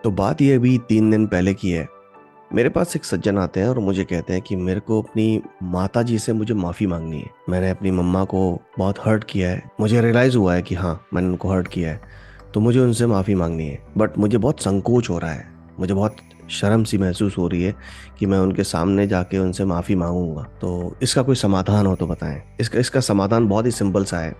तो बात ये अभी 3 दिन पहले की है। मेरे पास एक सज्जन आते हैं और मुझे कहते हैं कि मेरे को अपनी माता जी से मुझे माफ़ी मांगनी है। मैंने अपनी मम्मा को बहुत हर्ट किया है। मुझे रियलाइज़ हुआ है कि हाँ, मैंने उनको हर्ट किया है, तो मुझे उनसे माफ़ी मांगनी है। बट मुझे बहुत संकोच हो रहा है, मुझे बहुत शर्म सी महसूस हो रही है कि मैं उनके सामने जाके उनसे माफ़ी मांगूंगा। तो इसका कोई समाधान हो तो बताएं। इसका इसका समाधान बहुत ही सिंपल सा है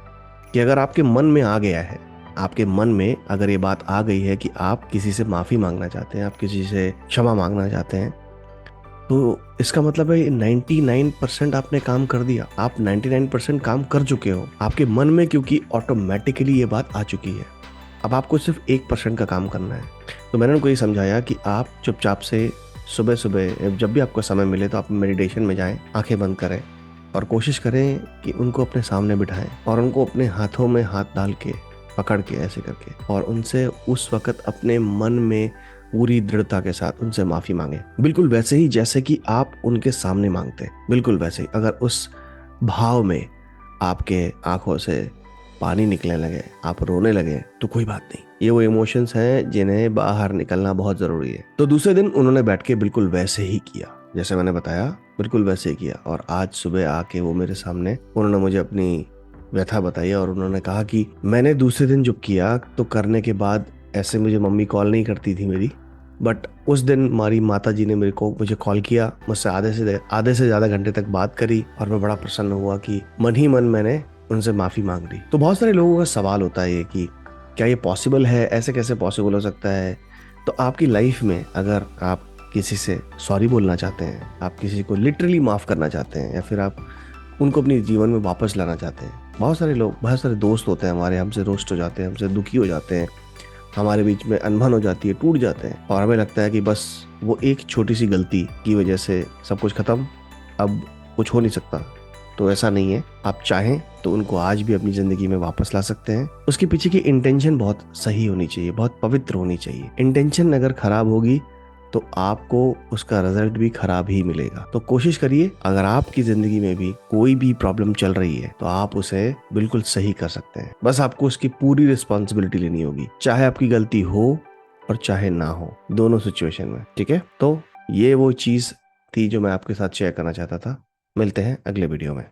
कि अगर आपके मन में आ गया है, आपके मन में अगर ये बात आ गई है कि आप किसी से माफी मांगना चाहते हैं, आप किसी से क्षमा मांगना चाहते हैं, तो इसका मतलब है 99% आपने काम कर दिया। आप 99% काम कर चुके हो आपके मन में, क्योंकि ऑटोमेटिकली ये बात आ चुकी है। अब आपको सिर्फ 1% का काम करना है। तो मैंने उनको ये समझाया कि आप चुपचाप से सुबह सुबह जब भी आपको समय मिले तो आप मेडिटेशन में जाएं, आंखें बंद करें और कोशिश करें कि उनको अपने सामने बिठाएं और उनको अपने हाथों में हाथ डाल के पकड़ के ऐसे करके और उनसे उस वक्त अपने मन में पूरी दृढ़ता के साथ उनसे माफी मांगे, बिल्कुल वैसे ही जैसे कि आप उनके सामने मांगते हैं। बिल्कुल वैसे ही। अगर उस भाव में आपके आंखों से पानी निकलने लगे, आप रोने लगे, तो कोई बात नहीं, ये वो इमोशंस हैं जिन्हें बाहर निकलना बहुत जरूरी है। तो दूसरे दिन उन्होंने बैठ के बिल्कुल वैसे ही किया जैसे मैंने बताया, बिल्कुल वैसे ही किया। और आज सुबह आके वो मेरे सामने उन्होंने मुझे अपनी व्यथा बताई और उन्होंने कहा कि मैंने दूसरे दिन जो किया तो करने के बाद ऐसे मुझे मम्मी कॉल नहीं करती थी मेरी, बट उस दिन हमारी माता जी ने मुझे कॉल किया, मुझसे आधे से ज्यादा घंटे तक बात करी और मैं बड़ा प्रसन्न हुआ कि मन ही मन मैंने उनसे माफी मांग ली। तो बहुत सारे लोगों का सवाल होता है ये कि क्या ये पॉसिबल है, ऐसे कैसे पॉसिबल हो सकता है। तो आपकी लाइफ में अगर आप किसी से सॉरी बोलना चाहते हैं, आप किसी को लिटरली माफ करना चाहते हैं, या फिर आप उनको अपने जीवन में वापस लाना चाहते हैं, बहुत सारे लोग, बहुत सारे दोस्त होते हैं हमारे, हमसे रोस्ट हो जाते हैं, हमसे दुखी हो जाते हैं, हमारे बीच में अनबन हो जाती है, टूट जाते हैं और हमें लगता है कि बस वो एक छोटी सी गलती की वजह से सब कुछ खत्म, अब कुछ हो नहीं सकता। तो ऐसा नहीं है। आप चाहें तो उनको आज भी अपनी जिंदगी में वापस ला सकते हैं। उसके पीछे की इंटेंशन बहुत सही होनी चाहिए, बहुत पवित्र होनी चाहिए। इंटेंशन अगर खराब होगी तो आपको उसका रिजल्ट भी खराब ही मिलेगा। तो कोशिश करिए, अगर आपकी जिंदगी में भी कोई भी प्रॉब्लम चल रही है तो आप उसे बिल्कुल सही कर सकते हैं। बस आपको उसकी पूरी रिस्पॉन्सिबिलिटी लेनी होगी, चाहे आपकी गलती हो और चाहे ना हो, दोनों सिचुएशन में। ठीक है, तो ये वो चीज थी जो मैं आपके साथ शेयर करना चाहता था। मिलते हैं अगले वीडियो में।